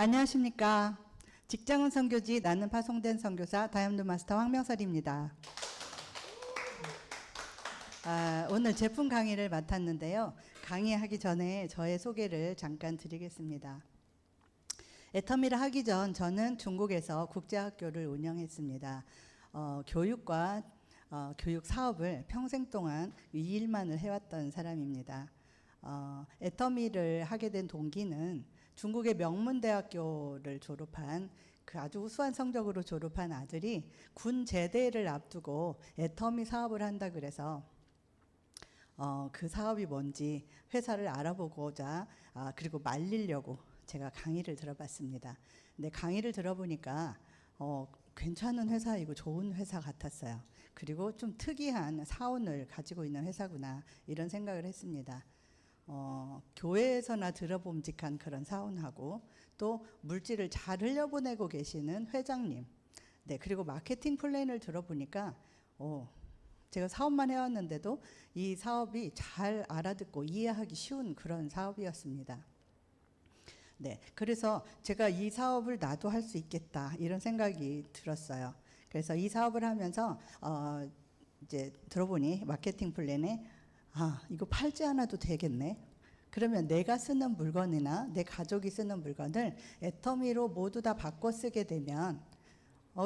안녕하십니까. 직장은 선교지 나는 파송된 선교사 다이아몬드 마스터 황명설입니다. 오늘 제품 강의를 맡았는데요. 강의하기 전에 저의 소개를 잠깐 드리겠습니다. 애터미를 하기 전 저는 중국에서 국제학교를 운영했습니다. 교육과 교육 사업을 평생 동안 이 일만을 해왔던 사람입니다. 애터미를 하게 된 동기는 중국의 명문대학교를 졸업한 그 아주 우수한 성적으로 졸업한 아들이 군 제대를 앞두고 애터미 사업을 한다 그래서 그 사업이 뭔지 회사를 알아보고자 그리고 말리려고 제가 강의를 들어봤습니다. 근데 강의를 들어보니까 괜찮은 회사이고 좋은 회사 같았어요. 그리고 좀 특이한 사원을 가지고 있는 회사구나 이런 생각을 했습니다. 교회에서나 들어봄직한 그런 사원하고 또 물질을 잘 흘려보내고 계시는 회장님, 네, 그리고 마케팅 플랜을 들어보니까 제가 사업만 해왔는데도 이 사업이 잘 알아듣고 이해하기 쉬운 그런 사업이었습니다. 네, 그래서 제가 이 사업을 나도 할 수 있겠다 이런 생각이 들었어요. 그래서 이 사업을 하면서 이제 들어보니 마케팅 플랜에 이거 팔지 않아도 되겠네. 그러면 내가 쓰는 물건이나 내 가족이 쓰는 물건을 애터미로 모두 다 바꿔 쓰게 되면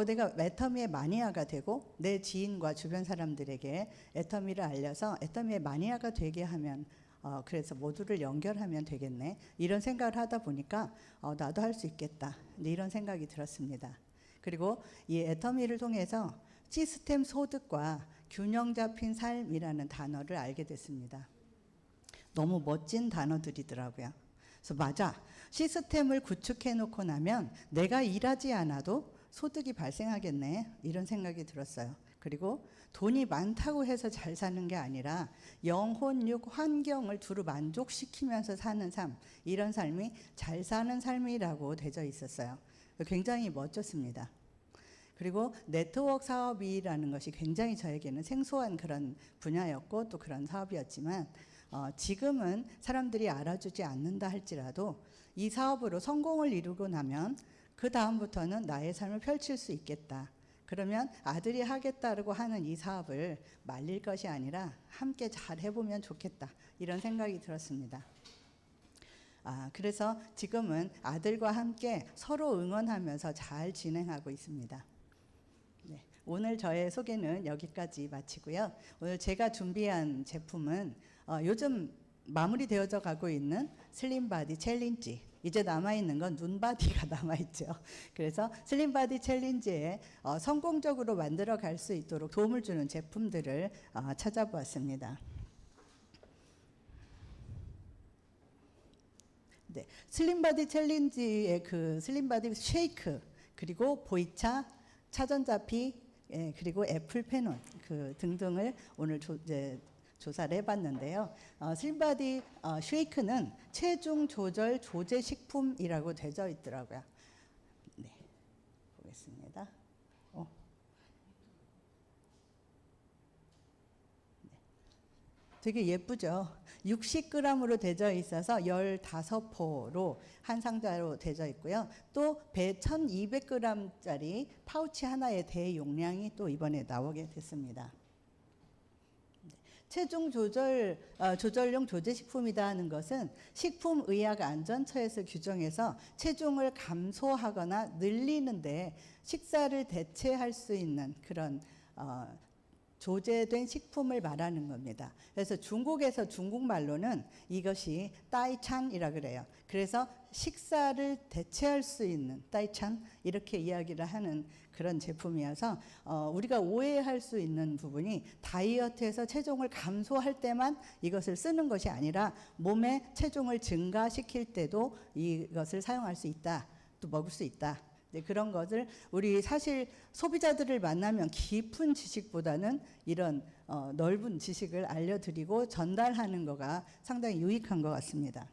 내가 애터미의 마니아가 되고 내 지인과 주변 사람들에게 애터미를 알려서 애터미의 마니아가 되게 하면 그래서 모두를 연결하면 되겠네. 이런 생각을 하다 보니까 나도 할 수 있겠다. 이런 생각이 들었습니다. 그리고 이 애터미를 통해서 시스템 소득과 균형 잡힌 삶이라는 단어를 알게 됐습니다. 너무 멋진 단어들이더라고요. 그래서 맞아. 시스템을 구축해 놓고 나면 내가 일하지 않아도 소득이 발생하겠네. 이런 생각이 들었어요. 그리고 돈이 많다고 해서 잘 사는 게 아니라 영혼, 육, 환경을 두루 만족시키면서 사는 삶, 이런 삶이 잘 사는 삶이라고 되어 있었어요. 굉장히 멋졌습니다. 그리고 네트워크 사업이라는 것이 굉장히 저에게는 생소한 그런 분야였고 또 그런 사업이었지만 지금은 사람들이 알아주지 않는다 할지라도 이 사업으로 성공을 이루고 나면 그 다음부터는 나의 삶을 펼칠 수 있겠다. 그러면 아들이 하겠다고 하는 이 사업을 말릴 것이 아니라 함께 잘 해보면 좋겠다. 이런 생각이 들었습니다. 그래서 지금은 아들과 함께 서로 응원하면서 잘 진행하고 있습니다. 네, 오늘 저의 소개는 여기까지 마치고요. 오늘 제가 준비한 제품은 요즘 마무리되어져 가고 있는 슬림바디 챌린지. 이제 남아있는 건 눈바디가 남아있죠. 그래서 슬림바디 챌린지에 성공적으로 만들어 갈 수 있도록 도움을 주는 제품들을 찾아보았습니다. 네, 슬림바디 챌린지의 그 슬림바디 쉐이크, 그리고 보이차, 차전자피, 그리고 애플페논 등등을 오늘 조사를 해봤는데요. 슬림바디 쉐이크는 체중 조절 조제 식품이라고 되어 있더라고요. 네, 보겠습니다. 네. 되게 예쁘죠. 60g으로 되어 있어서 15포로 한 상자로 되어 있고요. 또 1200g짜리 파우치 하나의 대용량이 또 이번에 나오게 됐습니다. 체중 조절용 조제식품이다 하는 것은 식품의약안전처에서 규정해서 체중을 감소하거나 늘리는데 식사를 대체할 수 있는 그런 조제된 식품을 말하는 겁니다. 그래서 중국에서 중국말로는 이것이 따이찬이라 그래요. 그래서 식사를 대체할 수 있는 따이찬 이렇게 이야기를 하는 그런 제품이어서 우리가 오해할 수 있는 부분이 다이어트에서 체중을 감소할 때만 이것을 쓰는 것이 아니라 몸의 체중을 증가시킬 때도 이것을 사용할 수 있다. 또 먹을 수 있다. 네, 그런 것을 우리 사실 소비자들을 만나면 깊은 지식보다는 이런 넓은 지식을 알려드리고 전달하는 거가 상당히 유익한 것 같습니다.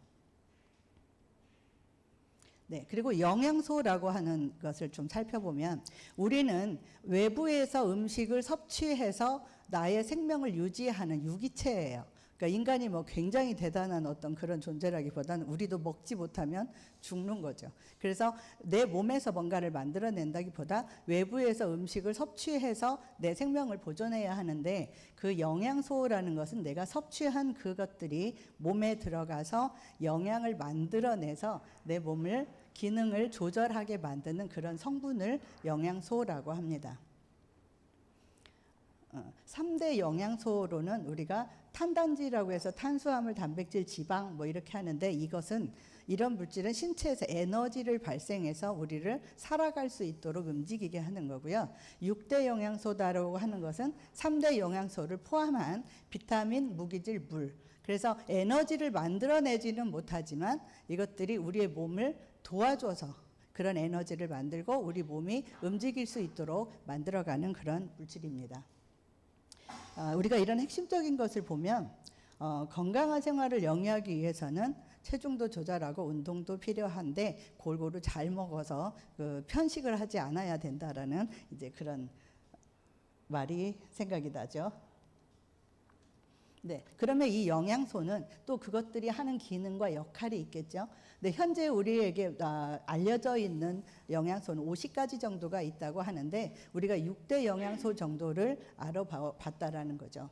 네, 그리고 영양소라고 하는 것을 좀 살펴보면 우리는 외부에서 음식을 섭취해서 나의 생명을 유지하는 유기체예요. 그러니까 인간이 뭐 굉장히 대단한 어떤 그런 존재라기보다는 우리도 먹지 못하면 죽는 거죠. 그래서 내 몸에서 뭔가를 만들어낸다기보다 외부에서 음식을 섭취해서 내 생명을 보존해야 하는데, 그 영양소라는 것은 내가 섭취한 그것들이 몸에 들어가서 영양을 만들어내서 내 몸을 기능을 조절하게 만드는 그런 성분을 영양소라고 합니다. 3대 영양소로는 우리가 탄단지라고 해서 탄수화물, 단백질, 지방 뭐 이렇게 하는데, 이런 물질은 신체에서 에너지를 발생해서 우리를 살아갈 수 있도록 움직이게 하는 거고요. 6대 영양소다라고 하는 것은 3대 영양소를 포함한 비타민, 무기질, 물. 그래서 에너지를 만들어내지는 못하지만 이것들이 우리의 몸을 도와줘서 그런 에너지를 만들고 우리 몸이 움직일 수 있도록 만들어가는 그런 물질입니다. 우리가 이런 핵심적인 것을 보면 건강한 생활을 영위하기 위해서는 체중도 조절하고 운동도 필요한데 골고루 잘 먹어서 편식을 하지 않아야 된다라는 이제 그런 말이 생각이 나죠. 네, 그러면 이 영양소는 또 그것들이 하는 기능과 역할이 있겠죠. 근데 현재 우리에게 알려져 있는 영양소는 50가지 정도가 있다고 하는데, 우리가 6대 영양소 정도를 알아봤다라는 거죠.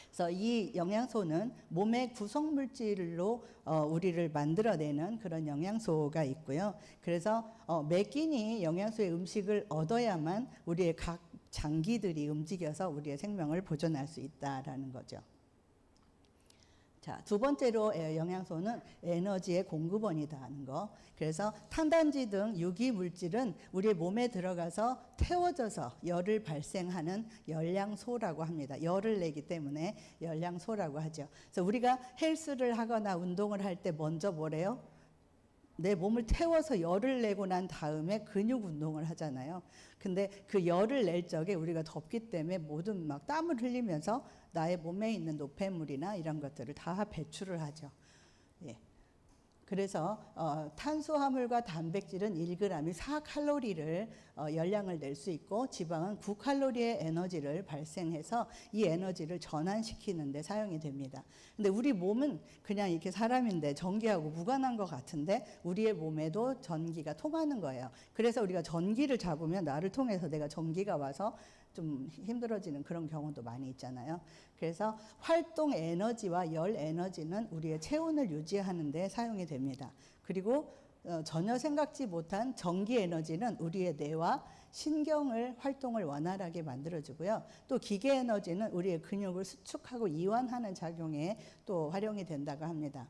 그래서 이 영양소는 몸의 구성물질로 우리를 만들어내는 그런 영양소가 있고요. 그래서 매 끼니 영양소의 음식을 얻어야만 우리의 각 장기들이 움직여서 우리의 생명을 보존할 수 있다라는 거죠. 자, 두 번째로 영양소는 에너지의 공급원이다 하는 거. 그래서 탄단지 등 유기 물질은 우리의 몸에 들어가서 태워져서 열을 발생하는 열량소라고 합니다. 열을 내기 때문에 열량소라고 하죠. 그래서 우리가 헬스를 하거나 운동을 할 때 먼저 뭐래요? 내 몸을 태워서 열을 내고 난 다음에 근육 운동을 하잖아요. 근데 그 열을 낼 적에 우리가 덥기 때문에 모든 막 땀을 흘리면서 나의 몸에 있는 노폐물이나 이런 것들을 다 배출을 하죠. 예. 그래서 탄수화물과 단백질은 1g이 4칼로리를 열량을 낼 수 있고, 지방은 9칼로리의 에너지를 발생해서 이 에너지를 전환시키는 데 사용이 됩니다. 근데 우리 몸은 그냥 이렇게 사람인데 전기하고 무관한 것 같은데 우리의 몸에도 전기가 통하는 거예요. 그래서 우리가 전기를 잡으면 나를 통해서 내가 전기가 와서 좀 힘들어지는 그런 경우도 많이 있잖아요. 그래서 활동 에너지와 열 에너지는 우리의 체온을 유지하는 데 사용이 됩니다. 그리고 전혀 생각지 못한 전기 에너지는 우리의 뇌와 신경을 활동을 원활하게 만들어주고요. 또 기계 에너지는 우리의 근육을 수축하고 이완하는 작용에 또 활용이 된다고 합니다.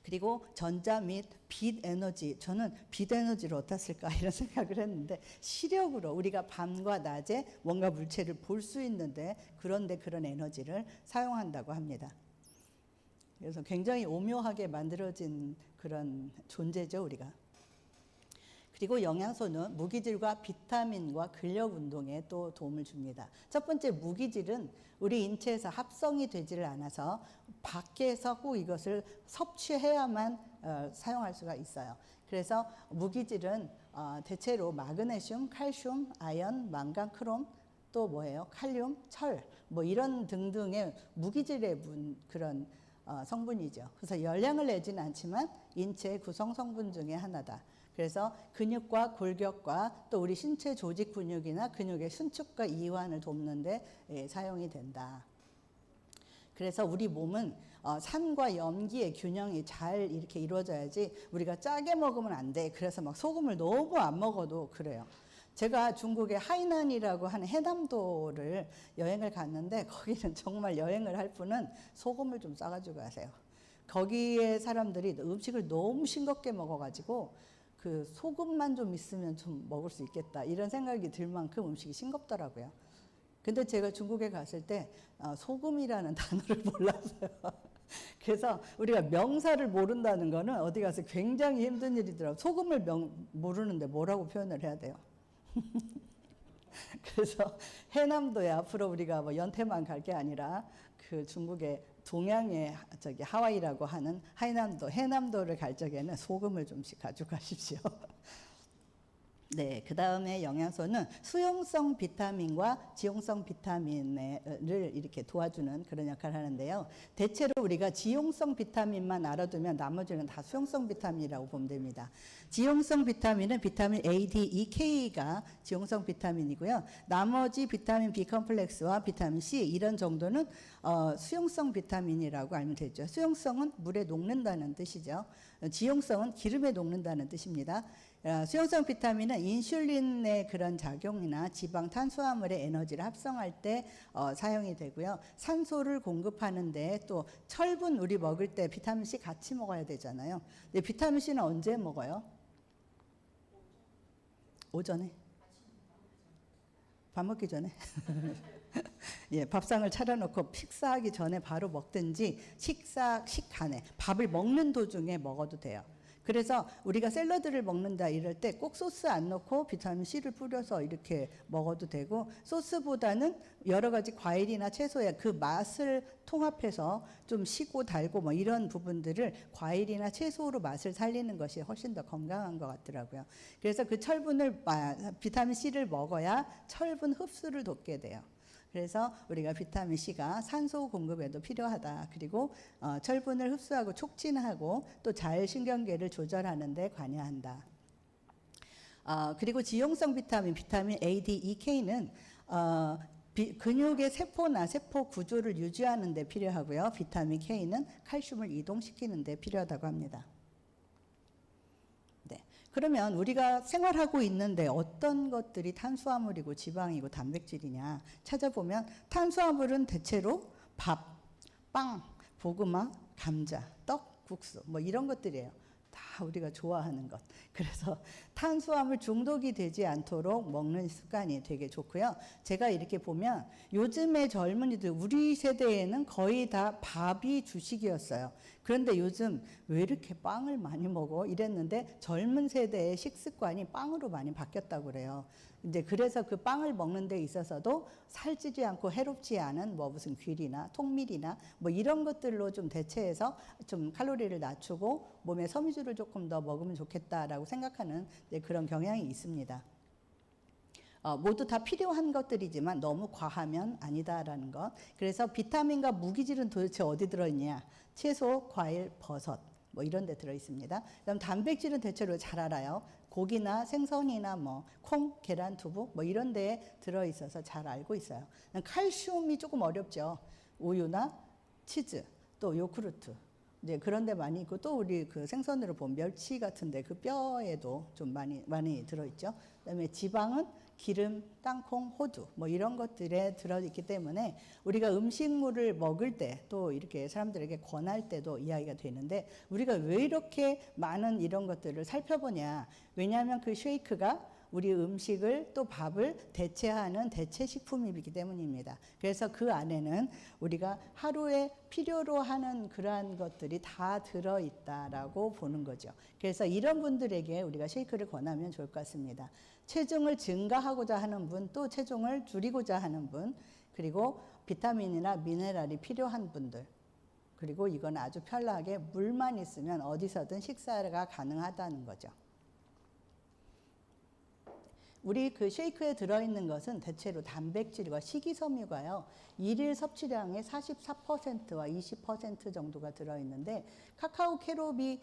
그리고 전자 및 빛 에너지, 저는 빛 에너지를 어디다 쓸까 이런 생각을 했는데, 시력으로 우리가 밤과 낮에 뭔가 물체를 볼 수 있는데 그런데 그런 에너지를 사용한다고 합니다. 그래서 굉장히 오묘하게 만들어진 그런 존재죠, 우리가. 그리고 영양소는 무기질과 비타민과 근력 운동에 또 도움을 줍니다. 첫 번째, 무기질은 우리 인체에서 합성이 되지를 않아서 밖에서 꼭 이것을 섭취해야만 사용할 수가 있어요. 그래서 무기질은 대체로 마그네슘, 칼슘, 아연, 망간, 크롬, 또 뭐예요? 칼륨, 철, 뭐 이런 등등의 무기질의 그런 성분이죠. 그래서 열량을 내지는 않지만 인체의 구성 성분 중에 하나다. 그래서 근육과 골격과 또 우리 신체 조직 근육이나 근육의 순축과 이완을 돕는 데 사용이 된다. 그래서 우리 몸은 산과 염기의 균형이 잘 이렇게 이루어져야지 우리가 짜게 먹으면 안 돼. 그래서 막 소금을 너무 안 먹어도 그래요. 제가 중국의 하이난이라고 하는 해남도를 여행을 갔는데, 거기는 정말 여행을 할 분은 소금을 좀 싸가지고 가세요. 거기에 사람들이 음식을 너무 싱겁게 먹어가지고 그 소금만 좀 있으면 좀 먹을 수 있겠다 이런 생각이 들 만큼 음식이 싱겁더라고요. 근데 제가 중국에 갔을 때 소금이라는 단어를 몰랐어요. 그래서 우리가 명사를 모른다는 거는 어디 가서 굉장히 힘든 일이더라고요. 소금을 모르는데 뭐라고 표현을 해야 돼요? 그래서 해남도에 앞으로 우리가 뭐 연태만 갈 게 아니라 그 중국의 동양의 하와이라고 하는 해남도를 갈 적에는 소금을 좀씩 가져가십시오. 네, 그 다음에 영양소는 수용성 비타민과 지용성 비타민을 이렇게 도와주는 그런 역할을 하는데요. 대체로 우리가 지용성 비타민만 알아두면 나머지는 다 수용성 비타민이라고 보면 됩니다. 지용성 비타민은 비타민 A, D, E, K가 지용성 비타민이고요. 나머지 비타민 B 컴플렉스와 비타민 C 이런 정도는 수용성 비타민이라고 알면 되죠. 수용성은 물에 녹는다는 뜻이죠. 지용성은 기름에 녹는다는 뜻입니다. 수용성 비타민은 인슐린의 그런 작용이나 지방, 탄수화물의 에너지를 합성할 때 사용이 되고요. 산소를 공급하는데 또 철분 우리 먹을 때 비타민 C 같이 먹어야 되잖아요. 근데 비타민 C는 언제 먹어요? 오전에? 밥 먹기 전에? 예, 밥상을 차려놓고 식사하기 전에 바로 먹든지 식간에 밥을 먹는 도중에 먹어도 돼요. 그래서 우리가 샐러드를 먹는다 이럴 때 꼭 소스 안 넣고 비타민 C를 뿌려서 이렇게 먹어도 되고, 소스보다는 여러 가지 과일이나 채소의 그 맛을 통합해서 좀 시고 달고 뭐 이런 부분들을 과일이나 채소로 맛을 살리는 것이 훨씬 더 건강한 것 같더라고요. 그래서 그 철분을 비타민 C를 먹어야 철분 흡수를 돕게 돼요. 그래서 우리가 비타민 C가 산소 공급에도 필요하다. 그리고 철분을 흡수하고 촉진하고 또 자율신경계를 조절하는 데 관여한다. 그리고 지용성 비타민 A, D, E, K는 근육의 세포나 세포 구조를 유지하는 데 필요하고요. 비타민 K는 칼슘을 이동시키는 데 필요하다고 합니다. 그러면 우리가 생활하고 있는데 어떤 것들이 탄수화물이고 지방이고 단백질이냐 찾아보면, 탄수화물은 대체로 밥, 빵, 고구마, 감자, 떡, 국수 뭐 이런 것들이에요. 다 우리가 좋아하는 것. 그래서 탄수화물 중독이 되지 않도록 먹는 습관이 되게 좋고요. 제가 이렇게 보면 요즘의 젊은이들, 우리 세대에는 거의 다 밥이 주식이었어요. 그런데 요즘 왜 이렇게 빵을 많이 먹어? 이랬는데 젊은 세대의 식습관이 빵으로 많이 바뀌었다고 그래요. 이제 그래서 그 빵을 먹는 데 있어서도 살찌지 않고 해롭지 않은 뭐 무슨 귤이나 통밀이나 뭐 이런 것들로 좀 대체해서 좀 칼로리를 낮추고 몸에 섬유질을 조금 더 먹으면 좋겠다라고 생각하는 그런 경향이 있습니다. 모두 다 필요한 것들이지만 너무 과하면 아니다라는 것. 그래서 비타민과 무기질은 도대체 어디 들어있냐? 채소, 과일, 버섯 뭐 이런 데 들어있습니다. 그다음 단백질은 대체로 잘 알아요. 고기나 생선이나 뭐 콩, 계란, 두부 뭐 이런 데에 들어있어서 잘 알고 있어요. 칼슘이 조금 어렵죠. 우유나 치즈, 또 요구르트 이제 그런 데 많이 있고, 또 우리 그 생선으로 보면 멸치 같은데 그 뼈에도 좀 많이 들어있죠. 그다음에 지방은 기름, 땅콩, 호두 뭐 이런 것들에 들어있기 때문에 우리가 음식물을 먹을 때 또 이렇게 사람들에게 권할 때도 이야기가 되는데, 우리가 왜 이렇게 많은 이런 것들을 살펴보냐. 왜냐하면 그 쉐이크가 우리 음식을 또 밥을 대체하는 대체 식품이기 때문입니다. 그래서 그 안에는 우리가 하루에 필요로 하는 그러한 것들이 다 들어있다라고 보는 거죠. 그래서 이런 분들에게 우리가 쉐이크를 권하면 좋을 것 같습니다. 체중을 증가하고자 하는 분, 또 체중을 줄이고자 하는 분, 그리고 비타민이나 미네랄이 필요한 분들, 그리고 이건 아주 편하게 물만 있으면 어디서든 식사가 가능하다는 거죠. 우리 그 쉐이크에 들어있는 것은 대체로 단백질과 식이섬유가요, 일일 섭취량의 44%와 20% 정도가 들어있는데, 카카오 캐롭이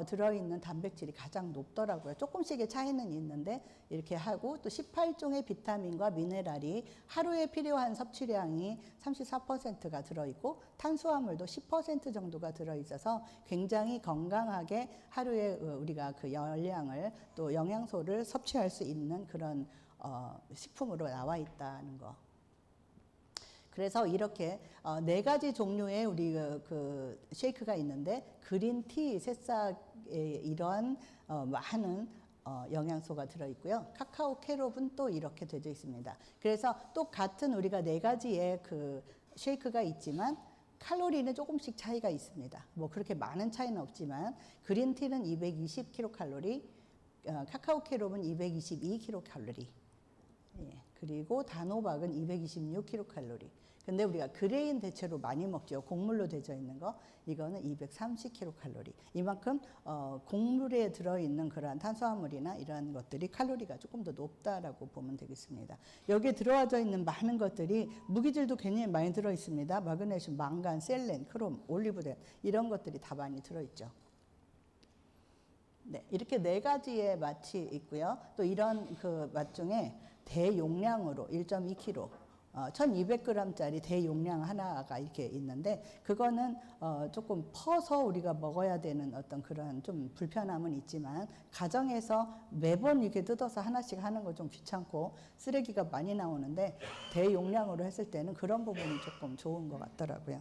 들어있는 단백질이 가장 높더라고요. 조금씩의 차이는 있는데 이렇게 하고, 또 18종의 비타민과 미네랄이 하루에 필요한 섭취량이 34%가 들어있고, 탄수화물도 10% 정도가 들어있어서 굉장히 건강하게 하루에 우리가 그 열량을 또 영양소를 섭취할 수 있는 그런 식품으로 나와 있다는 거. 그래서 이렇게 4가지 종류의 우리 그 쉐이크가 있는데, 그린티 새싹에 이러한 많은 영양소가 들어있고요. 카카오 캐롭은 또 이렇게 되어 있습니다. 그래서 똑같은 우리가 4가지의 그 쉐이크가 있지만 칼로리는 조금씩 차이가 있습니다. 뭐 그렇게 많은 차이는 없지만, 그린티는 220kcal, 카카오 캐롭은 222kcal, 예, 그리고 단호박은 226kcal. 근데 우리가 그레인 대체로 많이 먹죠. 곡물로 되어 있는 거. 이거는 230kcal. 이만큼 곡물에 들어있는 그러한 탄수화물이나 이러한 것들이 칼로리가 조금 더 높다라고 보면 되겠습니다. 여기에 들어와져 있는 많은 것들이 무기질도 굉장히 많이 들어있습니다. 마그네슘, 망간, 셀렌, 크롬, 올리브덴 이런 것들이 다 많이 들어있죠. 네, 이렇게 4가지의 맛이 있고요. 또 이런 그 맛 중에 대용량으로 1.2kg 1200g짜리 대용량 하나가 이렇게 있는데 그거는 조금 퍼서 우리가 먹어야 되는 어떤 그런 좀 불편함은 있지만 가정에서 매번 이렇게 뜯어서 하나씩 하는 거 좀 귀찮고 쓰레기가 많이 나오는데 대용량으로 했을 때는 그런 부분이 조금 좋은 것 같더라고요.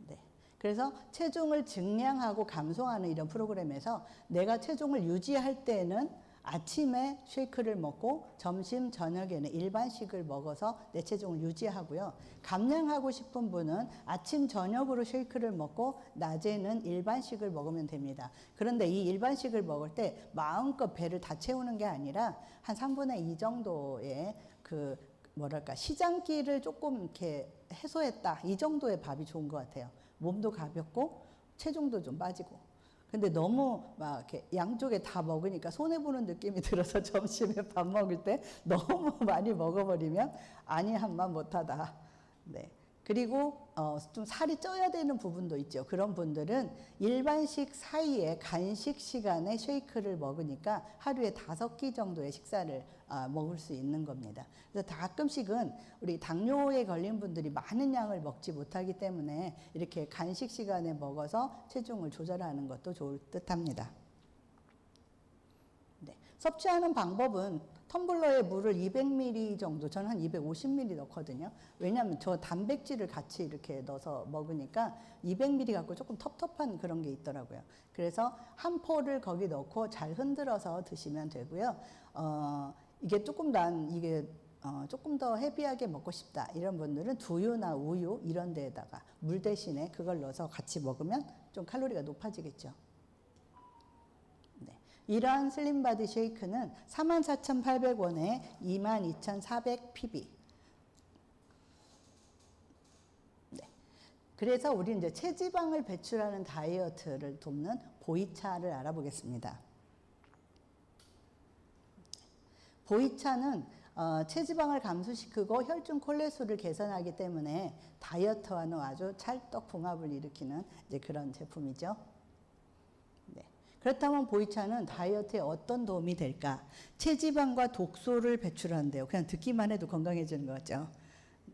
네. 그래서 체중을 증량하고 감소하는 이런 프로그램에서 내가 체중을 유지할 때는 아침에 쉐이크를 먹고 점심 저녁에는 일반식을 먹어서 내 체중을 유지하고요. 감량하고 싶은 분은 아침 저녁으로 쉐이크를 먹고 낮에는 일반식을 먹으면 됩니다. 그런데 이 일반식을 먹을 때 마음껏 배를 다 채우는 게 아니라 한 3분의 2 정도의 그 뭐랄까 시장기를 조금 이렇게 해소했다. 이 정도의 밥이 좋은 것 같아요. 몸도 가볍고 체중도 좀 빠지고. 근데 너무 막 이렇게 양쪽에 다 먹으니까 손해보는 느낌이 들어서 점심에 밥 먹을 때 너무 많이 먹어버리면 아니 한만 못하다. 네. 그리고 좀 살이 쪄야 되는 부분도 있죠. 그런 분들은 일반식 사이에 간식 시간에 쉐이크를 먹으니까 하루에 5끼 정도의 식사를 먹을 수 있는 겁니다. 그래서 가끔씩은 우리 당뇨에 걸린 분들이 많은 양을 먹지 못하기 때문에 이렇게 간식 시간에 먹어서 체중을 조절하는 것도 좋을 듯합니다. 네. 섭취하는 방법은 텀블러에 물을 200ml 정도, 저는 한 250ml 넣거든요. 왜냐하면 저 단백질을 같이 이렇게 넣어서 먹으니까 200ml 갖고 조금 텁텁한 그런 게 있더라고요. 그래서 한 포를 거기 넣고 잘 흔들어서 드시면 되고요. 이게 조금 조금 더 헤비하게 먹고 싶다 이런 분들은 두유나 우유 이런 데에다가 물 대신에 그걸 넣어서 같이 먹으면 좀 칼로리가 높아지겠죠. 이러한 슬림바디 쉐이크는 44,800원에 22,400pb. 네. 그래서 우리 이제 체지방을 배출하는 다이어트를 돕는 보이차를 알아보겠습니다. 보이차는 체지방을 감소시키고 혈중 콜레스테롤을 개선하기 때문에 다이어트와는 아주 찰떡궁합을 일으키는 이제 그런 제품이죠. 그렇다면 보이차는 다이어트에 어떤 도움이 될까? 체지방과 독소를 배출한대요. 그냥 듣기만 해도 건강해지는 거죠.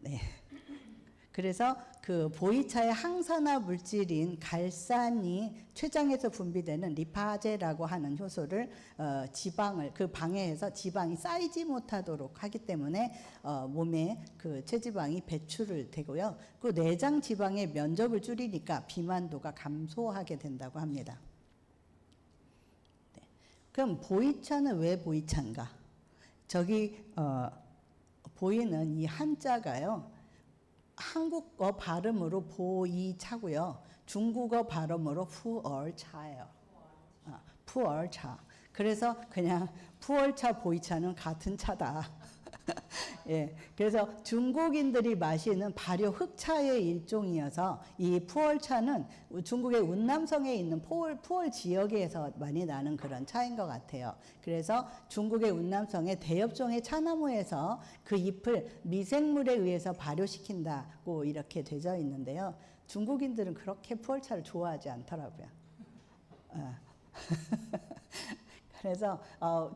네. 그래서 그 보이차의 항산화 물질인 갈산이 췌장에서 분비되는 리파제라고 하는 효소를 지방을 그 방해해서 지방이 쌓이지 못하도록 하기 때문에 몸에 그 체지방이 배출을 되고요. 그 내장 지방의 면적을 줄이니까 비만도가 감소하게 된다고 합니다. 그럼 보이차는 왜 보이차인가? 저기 보이는 이 한자가요. 한국어 발음으로 보이차고요. 중국어 발음으로 푸얼차예요. 푸얼차. 그래서 그냥 푸얼차 보이차는 같은 차다. 예, 그래서 중국인들이 마시는 발효 흑차의 일종이어서 이 푸얼차는 중국의 운남성에 있는 푸얼 지역에서 많이 나는 그런 차인 것 같아요. 그래서 중국의 운남성의 대엽종의 차나무에서 그 잎을 미생물에 의해서 발효시킨다고 이렇게 되어 있는데요. 중국인들은 그렇게 푸얼차를 좋아하지 않더라고요. 그래서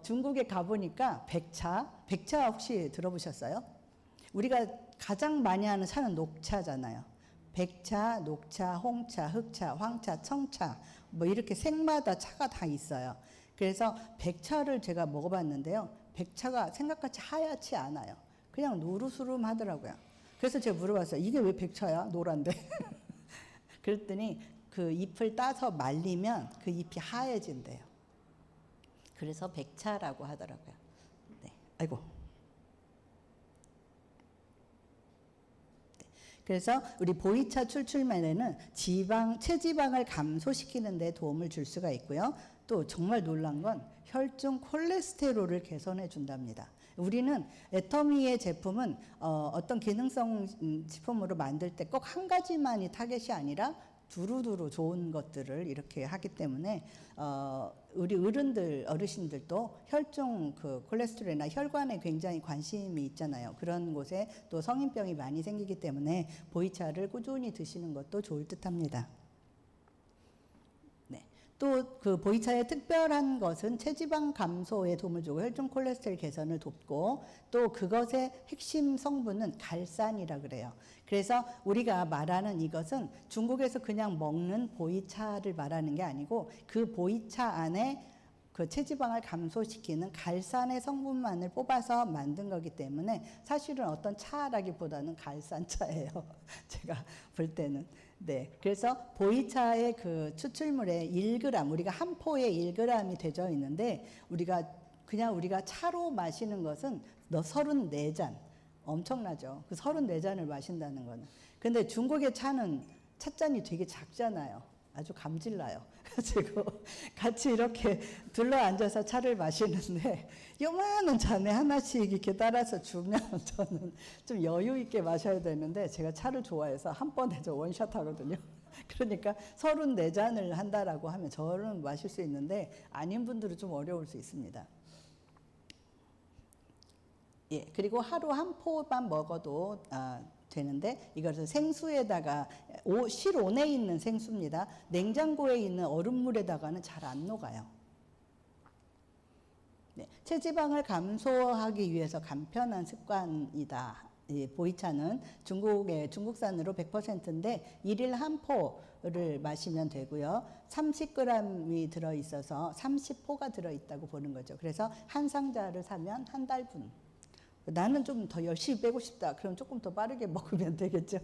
중국에 가보니까 백차 혹시 들어보셨어요? 우리가 가장 많이 하는 차는 녹차잖아요. 백차, 녹차, 홍차, 흑차, 황차, 청차 뭐 이렇게 색마다 차가 다 있어요. 그래서 백차를 제가 먹어봤는데요. 백차가 생각같이 하얗지 않아요. 그냥 노르스름 하더라고요. 그래서 제가 물어봤어요. 이게 왜 백차야? 노란데. 그랬더니 그 잎을 따서 말리면 그 잎이 하얘진대요. 그래서 백차라고 하더라고요. 네. 아이고. 네. 그래서 우리 보이차 출출만에는 체지방을 감소시키는 데 도움을 줄 수가 있고요. 또 정말 놀란 건 혈중 콜레스테롤을 개선해 준답니다. 우리는 애터미의 제품은 어떤 기능성 식품으로 만들 때 꼭 한 가지만이 타겟이 아니라 두루두루 좋은 것들을 이렇게 하기 때문에 우리 어르신들도 혈중 그 콜레스테롤이나 혈관에 굉장히 관심이 있잖아요. 그런 곳에 또 성인병이 많이 생기기 때문에 보이차를 꾸준히 드시는 것도 좋을 듯합니다. 또 그 보이차의 특별한 것은 체지방 감소에 도움을 주고 혈중 콜레스테롤 개선을 돕고 또 그것의 핵심 성분은 갈산이라 그래요. 그래서 우리가 말하는 이것은 중국에서 그냥 먹는 보이차를 말하는 게 아니고 그 보이차 안에 그 체지방을 감소시키는 갈산의 성분만을 뽑아서 만든 거기 때문에 사실은 어떤 차라기보다는 갈산차예요. 제가 볼 때는. 네, 그래서 보이차의 그 추출물에 1g, 우리가 한 포에 1g이 되어 있는데 우리가 차로 마시는 것은 34잔, 엄청나죠. 그 34잔을 마신다는 거는. 근데 중국의 차는 찻잔이 되게 작잖아요. 아주 감질나요. 그리고 같이 이렇게 둘러앉아서 차를 마시는데 요만한 잔에 하나씩 이렇게 따라서 주면 저는 좀 여유 있게 마셔야 되는데 제가 차를 좋아해서 한 번에 저 원샷 하거든요. 그러니까 34잔을 한다라고 하면 저는 마실 수 있는데 아닌 분들은 좀 어려울 수 있습니다. 예, 그리고 하루 한 포만 먹어도 되는데 이것을 생수에다가 실온에 있는 생수입니다. 냉장고에 있는 얼음물에다가는 잘 안 녹아요. 네, 체지방을 감소하기 위해서 간편한 습관이다. 이 보이차는 중국산으로 100%인데 1일 한 포를 마시면 되고요. 30g이 들어있어서 30포가 들어있다고 보는 거죠. 그래서 한 상자를 사면 한 달분. 나는 좀 더 열심히 빼고 싶다. 그럼 조금 더 빠르게 먹으면 되겠죠.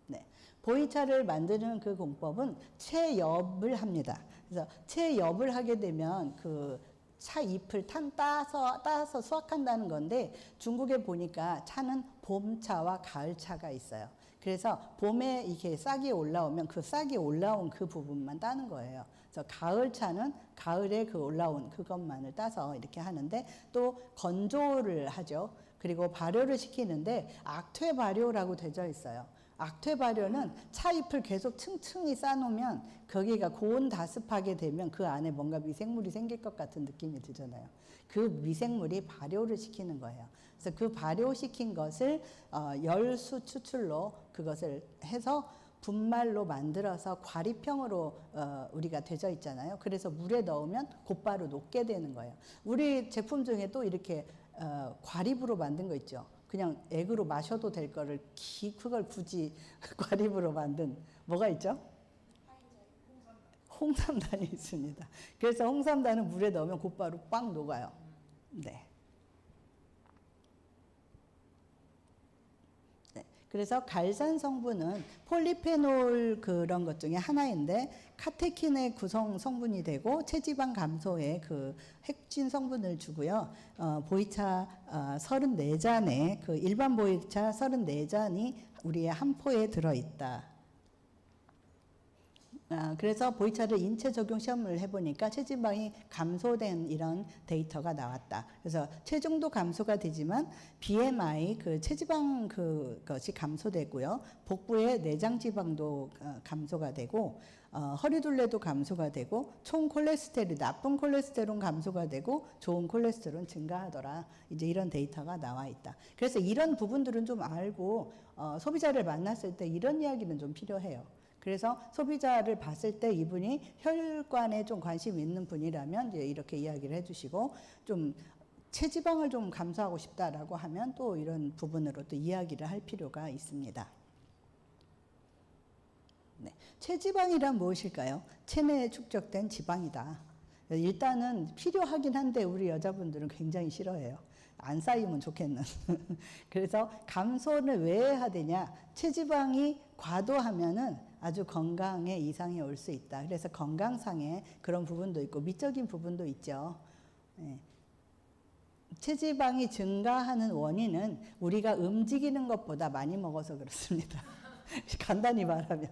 네, 보이차를 만드는 그 공법은 채엽을 합니다. 그래서 채엽을 하게 되면 그 차 잎을 따서 수확한다는 건데 중국에 보니까 차는 봄차와 가을차가 있어요. 그래서 봄에 이렇게 싹이 올라오면 그 싹이 올라온 그 부분만 따는 거예요. 그래서 가을차는 가을에 그 올라온 그것만을 따서 이렇게 하는데 또 건조를 하죠. 그리고 발효를 시키는데 악퇴 발효라고 되어 있어요. 악퇴 발효는 차잎을 계속 층층이 쌓아놓으면 거기가 고온다습하게 되면 그 안에 뭔가 미생물이 생길 것 같은 느낌이 들잖아요. 그 미생물이 발효를 시키는 거예요. 그래서 그 발효시킨 것을 열수 추출로 그것을 해서 분말로 만들어서 과립형으로 우리가 되어 있잖아요. 그래서 물에 넣으면 곧바로 녹게 되는 거예요. 우리 제품 중에 또 이렇게 과립으로 만든 거 있죠. 그냥 액으로 마셔도 될 거를 그걸 굳이 과립으로 만든 뭐가 있죠? 홍삼단이 있습니다. 그래서 홍삼단은 물에 넣으면 곧바로 꽉 녹아요. 네. 그래서 갈산 성분은 폴리페놀 그런 것 중에 하나인데 카테킨의 구성 성분이 되고 체지방 감소에 그 핵심 성분을 주고요. 보이차 34잔에 그 일반 보이차 34잔이 우리의 한 포에 들어있다. 그래서 보이차를 인체 적용 시험을 해보니까 체지방이 감소된 이런 데이터가 나왔다. 그래서 체중도 감소가 되지만 BMI 그 체지방 그것이 감소되고요. 복부의 내장 지방도 감소가 되고 허리둘레도 감소가 되고 총 콜레스테롤 나쁜 콜레스테롤 감소가 되고 좋은 콜레스테롤 증가하더라. 이제 이런 데이터가 나와 있다. 그래서 이런 부분들은 좀 알고 소비자를 만났을 때 이런 이야기는 좀 필요해요. 그래서 소비자를 봤을 때 이분이 혈관에 좀 관심이 있는 분이라면 이제 이렇게 이야기를 해주시고 좀 체지방을 좀 감소하고 싶다라고 하면 또 이런 부분으로 또 이야기를 할 필요가 있습니다. 네. 체지방이란 무엇일까요? 체내에 축적된 지방이다. 일단은 필요하긴 한데 우리 여자분들은 굉장히 싫어해요. 안 쌓이면 좋겠는. 그래서 감소를 왜 해야 되냐? 체지방이 과도하면은 아주 건강에 이상이 올 수 있다. 그래서 건강상의 그런 부분도 있고 미적인 부분도 있죠. 네. 체지방이 증가하는 원인은 우리가 움직이는 것보다 많이 먹어서 그렇습니다. 간단히 말하면.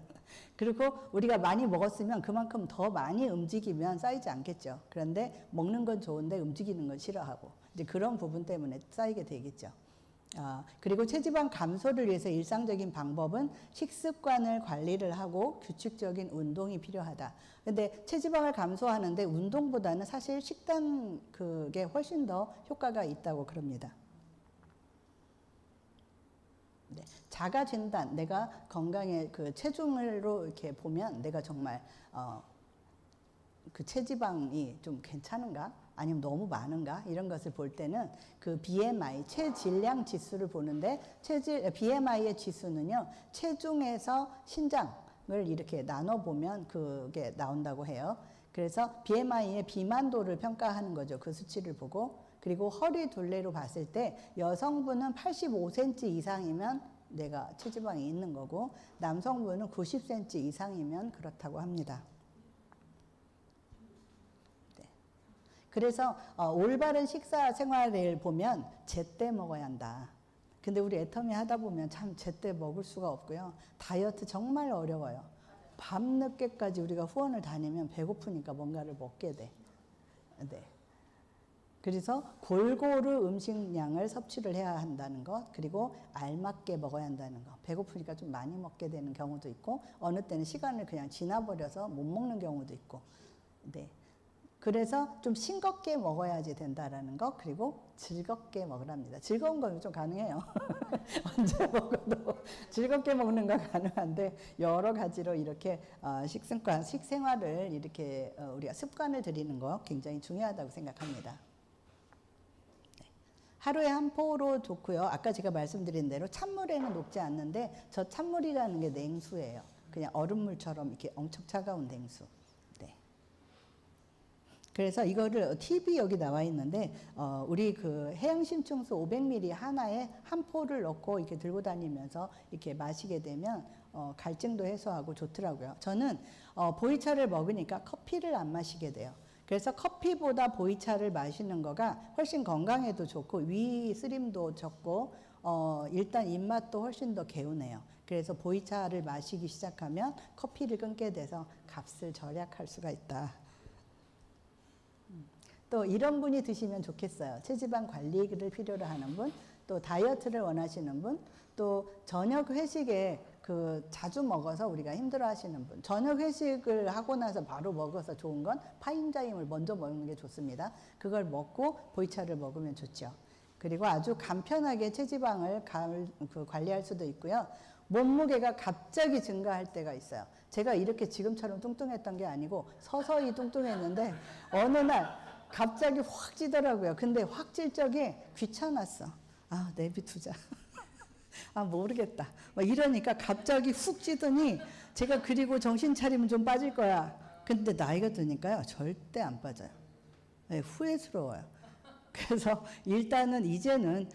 그리고 우리가 많이 먹었으면 그만큼 더 많이 움직이면 쌓이지 않겠죠. 그런데 먹는 건 좋은데 움직이는 건 싫어하고 이제 그런 부분 때문에 쌓이게 되겠죠. 그리고 체지방 감소를 위해서 일상적인 방법은 식습관을 관리를 하고 규칙적인 운동이 필요하다. 근데 체지방을 감소하는데 운동보다는 사실 식단 그게 훨씬 더 효과가 있다고 그럽니다. 네. 자가 진단, 내가 건강에 그 체중으로 이렇게 보면 내가 정말 그 체지방이 좀 괜찮은가? 아니면 너무 많은가? 이런 것을 볼 때는 그 BMI, 체질량 지수를 보는데 BMI의 지수는요, 체중에서 신장을 이렇게 나눠보면 그게 나온다고 해요. 그래서 BMI의 비만도를 평가하는 거죠. 그 수치를 보고. 그리고 허리 둘레로 봤을 때 여성분은 85cm 이상이면 내가 체지방이 있는 거고 남성분은 90cm 이상이면 그렇다고 합니다. 네. 그래서 올바른 식사 생활을 보면 제때 먹어야 한다. 근데 우리 애터미 하다 보면 참 제때 먹을 수가 없고요. 다이어트 정말 어려워요. 밤늦게까지 우리가 후원을 다니면 배고프니까 뭔가를 먹게 돼. 네. 그래서 골고루 음식량을 섭취를 해야 한다는 것, 그리고 알맞게 먹어야 한다는 것. 배고프니까 좀 많이 먹게 되는 경우도 있고 어느 때는 시간을 그냥 지나버려서 못 먹는 경우도 있고. 네. 그래서 좀 싱겁게 먹어야지 된다라는 것, 그리고 즐겁게 먹으랍니다. 즐거운 건 좀 가능해요. 언제 먹어도 즐겁게 먹는 건 가능한데 여러 가지로 이렇게 식습관, 식생활을 이렇게 우리가 습관을 들이는 거 굉장히 중요하다고 생각합니다. 하루에 한 포로 좋고요. 아까 제가 말씀드린 대로 찬물에는 녹지 않는데 저 찬물이라는 게 냉수예요. 그냥 얼음물처럼 이렇게 엄청 차가운 냉수. 네. 그래서 이거를 팁이 여기 나와 있는데 우리 그 해양심층수 500ml 하나에 한 포를 넣고 이렇게 들고 다니면서 이렇게 마시게 되면 갈증도 해소하고 좋더라고요. 저는 보이차를 먹으니까 커피를 안 마시게 돼요. 그래서 커피보다 보이차를 마시는 거가 훨씬 건강에도 좋고 위 쓰림도 적고 일단 입맛도 훨씬 더 개운해요. 그래서 보이차를 마시기 시작하면 커피를 끊게 돼서 값을 절약할 수가 있다. 또 이런 분이 드시면 좋겠어요. 체지방 관리를 필요로 하는 분, 또 다이어트를 원하시는 분, 또 저녁 회식에 그 자주 먹어서 우리가 힘들어 하시는 분. 저녁 회식을 하고 나서 바로 먹어서 좋은 건 파인자임을 먼저 먹는 게 좋습니다. 그걸 먹고 보이차를 먹으면 좋죠. 그리고 아주 간편하게 체지방을 관리할 수도 있고요. 몸무게가 갑자기 증가할 때가 있어요. 제가 이렇게 지금처럼 뚱뚱했던 게 아니고 서서히 뚱뚱했는데 어느 날 갑자기 확 찌더라고요. 근데 확 찔 적에 귀찮았어. 내비두자. 모르겠다. 막 이러니까 갑자기 훅 찌더니 제가 그리고 정신 차리면 좀 빠질 거야. 근데 나이가 드니까요. 절대 안 빠져요. 네, 후회스러워요. 그래서 일단은 이제는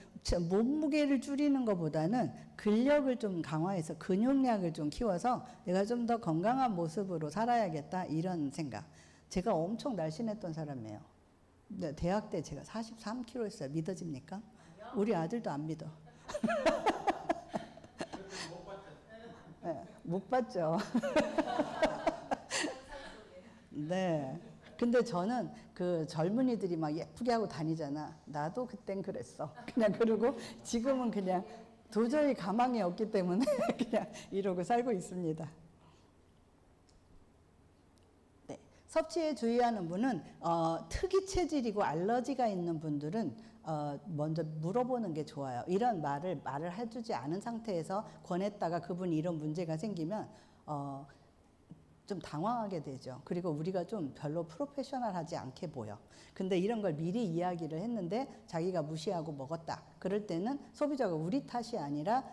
몸무게를 줄이는 것보다는 근력을 좀 강화해서 근육량을 좀 키워서 내가 좀 더 건강한 모습으로 살아야겠다 이런 생각. 제가 엄청 날씬했던 사람이에요. 네, 대학 때 제가 43kg였어요. 믿어집니까? 우리 아들도 안 믿어. 네, 못 봤죠. 네. 근데 저는 그 젊은이들이 막 예쁘게 하고 다니잖아. 나도 그땐 그랬어. 그냥 그러고 지금은 그냥 도저히 가망이 없기 때문에 그냥 이러고 살고 있습니다. 네. 섭취에 주의하는 분은 특이 체질이고 알러지가 있는 분들은 먼저 물어보는 게 좋아요. 이런 말을 해주지 않은 상태에서 권했다가 그분이 이런 문제가 생기면 좀 당황하게 되죠. 그리고 우리가 좀 별로 프로페셔널하지 않게 보여. 근데 이런 걸 미리 이야기를 했는데 자기가 무시하고 먹었다. 그럴 때는 소비자가 우리 탓이 아니라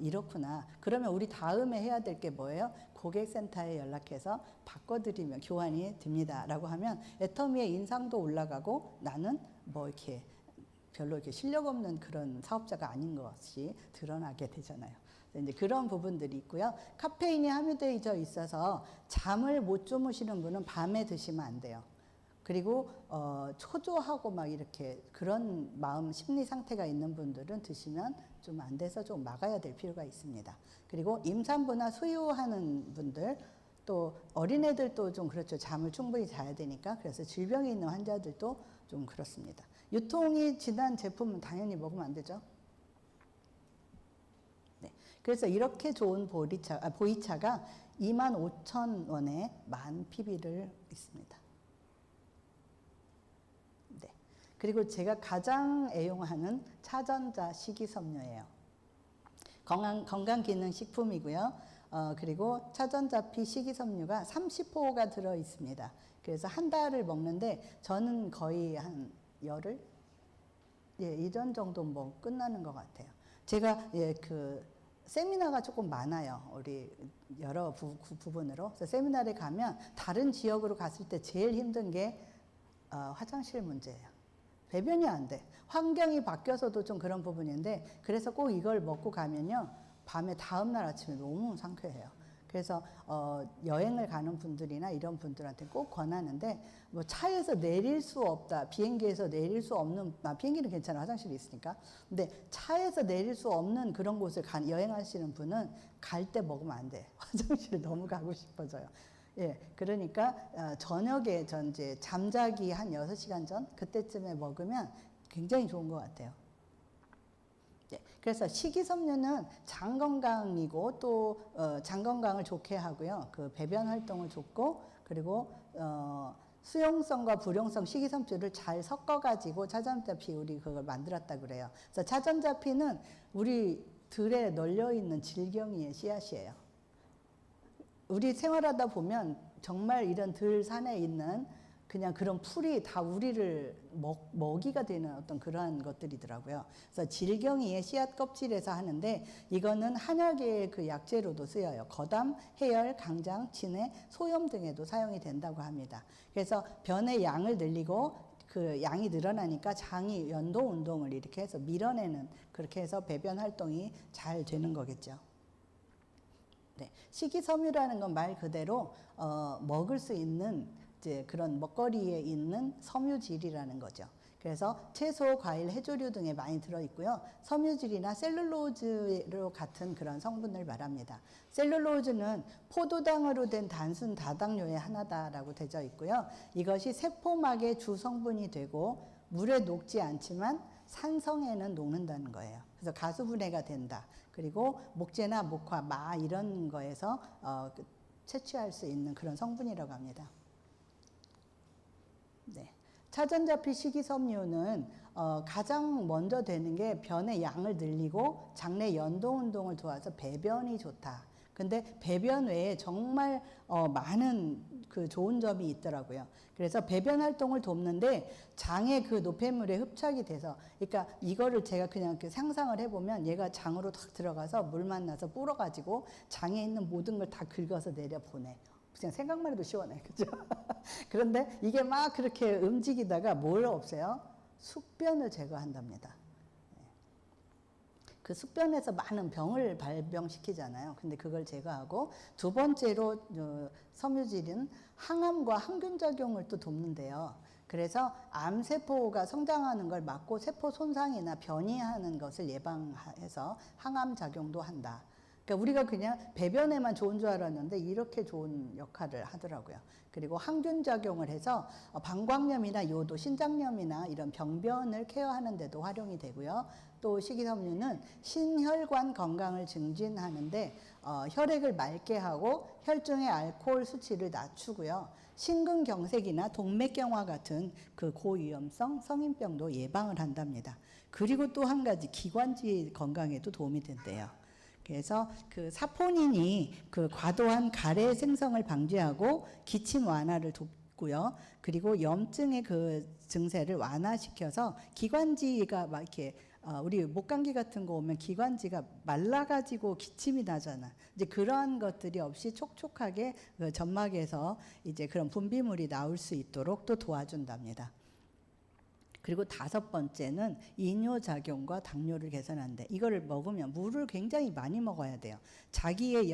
이렇구나. 그러면 우리 다음에 해야 될 게 뭐예요? 고객센터에 연락해서 바꿔드리면 교환이 됩니다. 라고 하면 애터미의 인상도 올라가고 나는 뭐 이렇게 별로 이렇게 실력 없는 그런 사업자가 아닌 것이 드러나게 되잖아요. 이제 그런 부분들이 있고요. 카페인이 함유되어 있어서 잠을 못 주무시는 분은 밤에 드시면 안 돼요. 그리고 초조하고 막 이렇게 그런 마음 심리 상태가 있는 분들은 드시면 좀 안 돼서 좀 막아야 될 필요가 있습니다. 그리고 임산부나 수유하는 분들 또 어린애들도 좀 그렇죠. 잠을 충분히 자야 되니까. 그래서 질병이 있는 환자들도 좀 그렇습니다. 유통이 지난 제품은 당연히 먹으면 안 되죠. 네. 그래서 이렇게 좋은 보이차가 25,000원에 만 PB를 있습니다. 네. 그리고 제가 가장 애용하는 차전자 식이섬유예요. 건강기능식품이고요. 그리고 차전자피 식이섬유가 30호가 들어 있습니다. 그래서 한 달을 먹는데 저는 거의 한 열흘? 예, 이전 정도 뭐 끝나는 것 같아요. 제가 그 세미나가 조금 많아요. 우리 여러 부분으로. 그래서 세미나를 가면 다른 지역으로 갔을 때 제일 힘든 게 화장실 문제예요. 배변이 안 돼. 환경이 바뀌어서도 좀 그런 부분인데 그래서 꼭 이걸 먹고 가면요. 밤에 다음날 아침에 너무 상쾌해요. 그래서 여행을 가는 분들이나 이런 분들한테 꼭 권하는데 뭐 차에서 내릴 수 없다. 비행기에서 내릴 수 없는 비행기는 괜찮아. 화장실이 있으니까. 근데 차에서 내릴 수 없는 그런 곳을 여행하시는 분은 갈 때 먹으면 안 돼. 화장실에 너무 가고 싶어져요. 예, 그러니까 저녁에 이제 잠자기 한 6시간 전 그때쯤에 먹으면 굉장히 좋은 것 같아요. 네, 그래서 식이섬유는 장 건강이고 또 장 건강을 좋게 하고요. 그 배변 활동을 좋고 그리고 수용성과 불용성 식이섬유를 잘 섞어가지고 차전자피 우리 그걸 만들었다 그래요. 그래서 차전자피는 우리 들에 널려 있는 질경이의 씨앗이에요. 우리 생활하다 보면 정말 이런 들산에 있는 그냥 그런 풀이 다 우리를 먹이가 되는 어떤 그러한 것들이더라고요. 그래서 질경이의 씨앗 껍질에서 하는데 이거는 한약의 그 약재로도 쓰여요. 거담, 해열, 강장, 진해, 소염 등에도 사용이 된다고 합니다. 그래서 변의 양을 늘리고 그 양이 늘어나니까 장이 연도 운동을 이렇게 해서 밀어내는 그렇게 해서 배변 활동이 잘 되는 거겠죠. 네, 식이섬유라는 건 말 그대로 먹을 수 있는 이제 그런 먹거리에 있는 섬유질이라는 거죠. 그래서 채소, 과일, 해조류 등에 많이 들어있고요. 섬유질이나 셀룰로즈로 같은 그런 성분을 말합니다. 셀룰로즈는 포도당으로 된 단순 다당류의 하나다라고 되어 있고요. 이것이 세포막의 주성분이 되고 물에 녹지 않지만 산성에는 녹는다는 거예요. 그래서 가수분해가 된다. 그리고 목재나 목화, 마 이런 거에서 채취할 수 있는 그런 성분이라고 합니다. 네. 차전자피 식이섬유는 가장 먼저 되는 게 변의 양을 늘리고 장내 연동 운동을 도와서 배변이 좋다. 근데 배변 외에 정말 많은 그 좋은 점이 있더라고요. 그래서 배변 활동을 돕는데 장의 그 노폐물에 흡착이 돼서, 그러니까 이거를 제가 그냥 이렇게 상상을 해보면 얘가 장으로 탁 들어가서 물 만나서 불어가지고 장에 있는 모든 걸 다 긁어서 내려보내. 그냥 생각만 해도 시원해. 그죠? 그런데 이게 막 그렇게 움직이다가 뭘 없애요? 숙변을 제거한답니다. 그 숙변에서 많은 병을 발병시키잖아요. 근데 그걸 제거하고 두 번째로 섬유질은 항암과 항균 작용을 또 돕는데요. 그래서 암세포가 성장하는 걸 막고 세포 손상이나 변이하는 것을 예방해서 항암 작용도 한다. 그러니까 우리가 그냥 배변에만 좋은 줄 알았는데 이렇게 좋은 역할을 하더라고요. 그리고 항균 작용을 해서 방광염이나 요도, 신장염이나 이런 병변을 케어하는 데도 활용이 되고요. 또 식이섬유는 신혈관 건강을 증진하는데 혈액을 맑게 하고 혈중의 알코올 수치를 낮추고요. 심근경색이나 동맥경화 같은 그 고위험성 성인병도 예방을 한답니다. 그리고 또 한 가지 기관지 건강에도 도움이 된대요. 그래서 그 사포닌이 그 과도한 가래 생성을 방지하고 기침 완화를 돕고요. 그리고 염증의 그 증세를 완화시켜서 기관지가 막 이렇게 우리 목감기 같은 거 오면 기관지가 말라가지고 기침이 나잖아. 이제 그러한 것들이 없이 촉촉하게 그 점막에서 이제 그런 분비물이 나올 수 있도록 또 도와준답니다. 그리고 다섯 번째는 이뇨작용과 당뇨를 개선한대. 이거를 먹으면 물을 굉장히 많이 먹어야 돼요. 자기의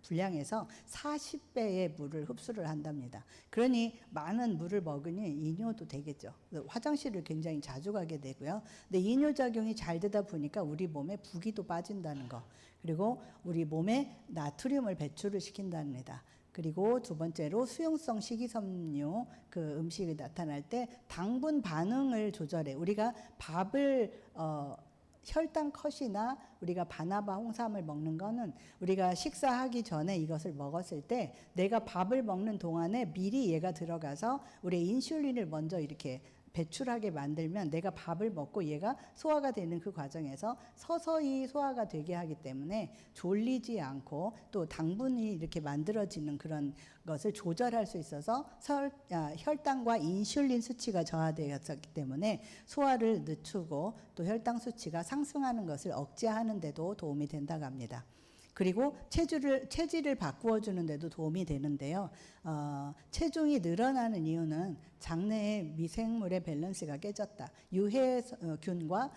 분량에서 40배의 물을 흡수를 한답니다. 그러니 많은 물을 먹으니 이뇨도 되겠죠. 화장실을 굉장히 자주 가게 되고요. 근데 이뇨작용이 잘 되다 보니까 우리 몸에 부기도 빠진다는 거. 그리고 우리 몸에 나트륨을 배출을 시킨답니다. 그리고 두 번째로 수용성 식이섬유 그 음식이 나타날 때 당분 반응을 조절해. 우리가 밥을 혈당 컷이나 우리가 바나바 홍삼을 먹는 거는 우리가 식사하기 전에 이것을 먹었을 때 내가 밥을 먹는 동안에 미리 얘가 들어가서 우리 인슐린을 먼저 이렇게 배출하게 만들면 내가 밥을 먹고 얘가 소화가 되는 그 과정에서 서서히 소화가 되게 하기 때문에 졸리지 않고 또 당분이 이렇게 만들어지는 그런 것을 조절할 수 있어서 혈당과 인슐린 수치가 저하되었기 때문에 소화를 늦추고 또 혈당 수치가 상승하는 것을 억제하는 데도 도움이 된다고 합니다. 그리고 체질을 바꾸어주는 데도 도움이 되는데요. 체중이 늘어나는 이유는 장내의 미생물의 밸런스가 깨졌다. 유해균과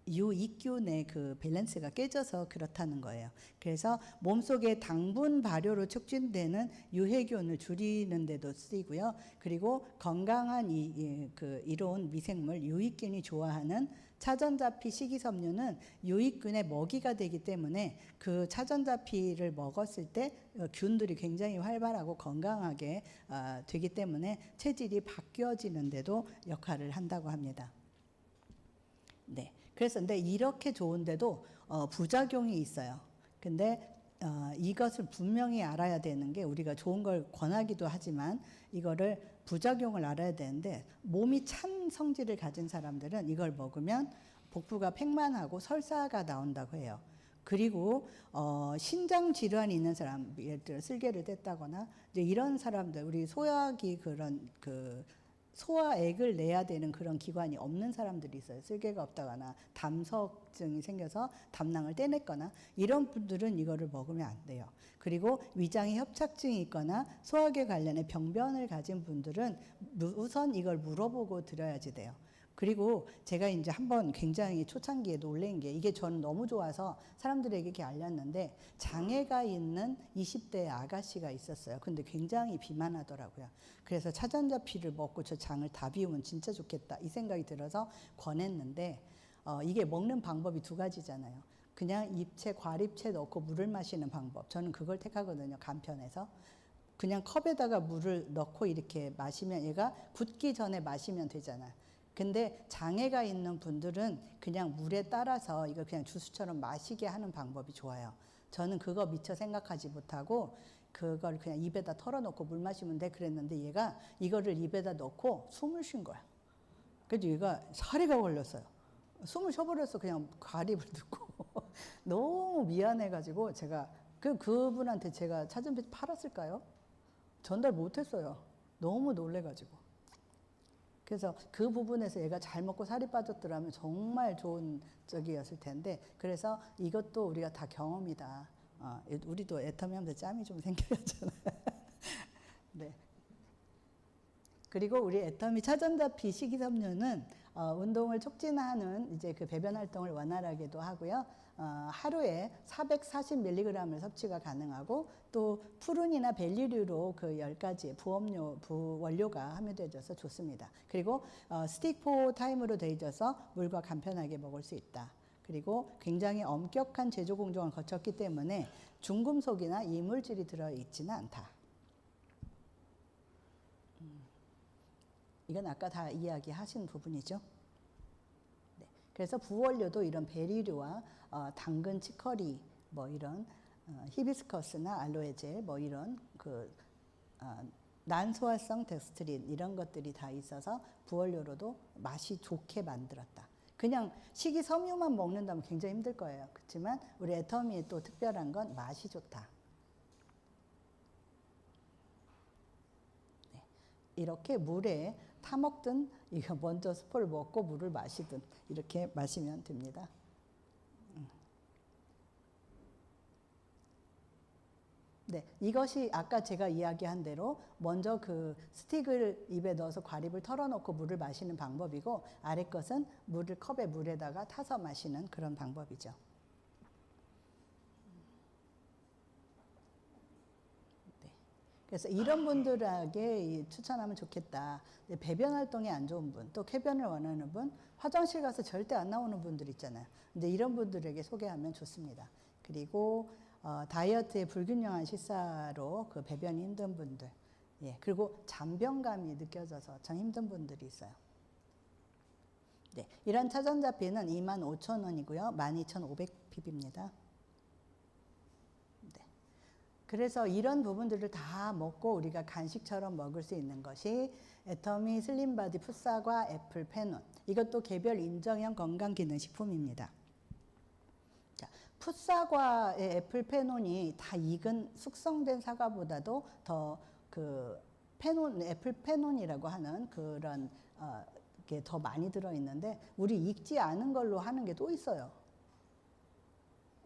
유익균의 그 밸런스가 깨져서 그렇다는 거예요. 그래서 몸속에 당분 발효로 촉진되는 유해균을 줄이는 데도 쓰이고요. 그리고 건강한 이로운 미생물 유익균이 좋아하는 차전자피 식이섬유는 유익균의 먹이가 되기 때문에 그 차전자피를 먹었을 때 균들이 굉장히 활발하고 건강하게 되기 때문에 체질이 바뀌어지는데도 역할을 한다고 합니다. 네, 그래서 근데 이렇게 좋은데도 부작용이 있어요. 근데 이것을 분명히 알아야 되는 게 우리가 좋은 걸 권하기도 하지만 이거를 부작용을 알아야 되는데 몸이 찬 성질을 가진 사람들은 이걸 먹으면 복부가 팽만하고 설사가 나온다고 해요. 그리고 신장 질환이 있는 사람, 예를 들어 쓸개를 뗐다거나 이제 이런 사람들, 우리 소화기 그런 그 소화액을 내야 되는 그런 기관이 없는 사람들이 있어요. 쓸개가 없다거나 담석증이 생겨서 담낭을 떼냈거나 이런 분들은 이거를 먹으면 안 돼요. 그리고 위장에 협착증이 있거나 소화기 관련해 병변을 가진 분들은 우선 이걸 물어보고 드려야지 돼요. 그리고 제가 이제 한번 굉장히 초창기에 놀란 게 이게 저는 너무 좋아서 사람들에게 이렇게 알렸는데 장애가 있는 20대 아가씨가 있었어요. 근데 굉장히 비만하더라고요. 그래서 차전자피를 먹고 저 장을 다 비우면 진짜 좋겠다 이 생각이 들어서 권했는데 이게 먹는 방법이 두 가지잖아요. 그냥 입체 과립체 넣고 물을 마시는 방법. 저는 그걸 택하거든요. 간편해서. 그냥 컵에다가 물을 넣고 이렇게 마시면 얘가 굳기 전에 마시면 되잖아요. 근데 장애가 있는 분들은 그냥 물에 따라서 이거 그냥 주스처럼 마시게 하는 방법이 좋아요. 저는 그거 미처 생각하지 못하고 그걸 그냥 입에다 털어놓고 물 마시면 돼 그랬는데 얘가 이거를 입에다 넣고 숨을 쉰 거야. 그래서 얘가 사리가 걸렸어요. 숨을 쉬어버렸어. 그냥 가립을 듣고. 너무 미안해가지고 제가 그분한테 제가 차전피 팔았을까요? 전달 못했어요. 너무 놀래가지고. 그래서 그 부분에서 얘가 잘 먹고 살이 빠졌더라면 정말 좋은 적이었을 텐데 그래서 이것도 우리가 다 경험이다. 우리도 애터미 하면서 짬이 좀 생겨야잖아요. 네. 그리고 우리 애터미 차전자피 식이섬유는 운동을 촉진하는 이제 그 배변 활동을 원활하게도 하고요. 하루에 440mg을 섭취가 가능하고 또 푸른이나 벨리류로 그 10가지 부원료가 함유되어져서 좋습니다. 그리고 스틱포 타임으로 되어 있어서 물과 간편하게 먹을 수 있다. 그리고 굉장히 엄격한 제조 공정을 거쳤기 때문에 중금속이나 이물질이 들어있지는 않다. 이건 아까 다 이야기하신 부분이죠. 네. 그래서 부원료도 이런 베리류와 당근, 치커리, 뭐 이런 히비스커스나 알로에젤, 뭐 이런 난소화성 덱스트린 이런 것들이 다 있어서 부원료로도 맛이 좋게 만들었다. 그냥 식이섬유만 먹는다면 굉장히 힘들 거예요. 그렇지만 우리 애터미의 또 특별한 건 맛이 좋다. 네. 이렇게 물에 타먹든 이거 먼저 스포를 먹고 물을 마시든 이렇게 마시면 됩니다. 네, 이것이 아까 제가 이야기한 대로 먼저 그 스틱을 입에 넣어서 과립을 털어놓고 물을 마시는 방법이고 아래 것은 물을 컵에 물에다가 타서 마시는 그런 방법이죠. 그래서 이런 분들에게 추천하면 좋겠다. 배변 활동이 안 좋은 분, 또 쾌변을 원하는 분, 화장실 가서 절대 안 나오는 분들 있잖아요. 근데 이런 분들에게 소개하면 좋습니다. 그리고 다이어트에 불균형한 식사로 그 배변이 힘든 분들, 예, 그리고 잔변감이 느껴져서 참 힘든 분들이 있어요. 네, 이런 차전자피는 25,000원이고요. 12,500ppb입니다. 네. 그래서 이런 부분들을 다 먹고 우리가 간식처럼 먹을 수 있는 것이 애터미 슬림바디 풋사과 애플 페논. 이것도 개별 인정형 건강기능식품입니다. 자, 풋사과의 애플 페논이 다 익은 숙성된 사과보다도 더 그 페논, 애플 페논이라고 하는 그런 게 더 많이 들어있는데 우리 익지 않은 걸로 하는 게 또 있어요.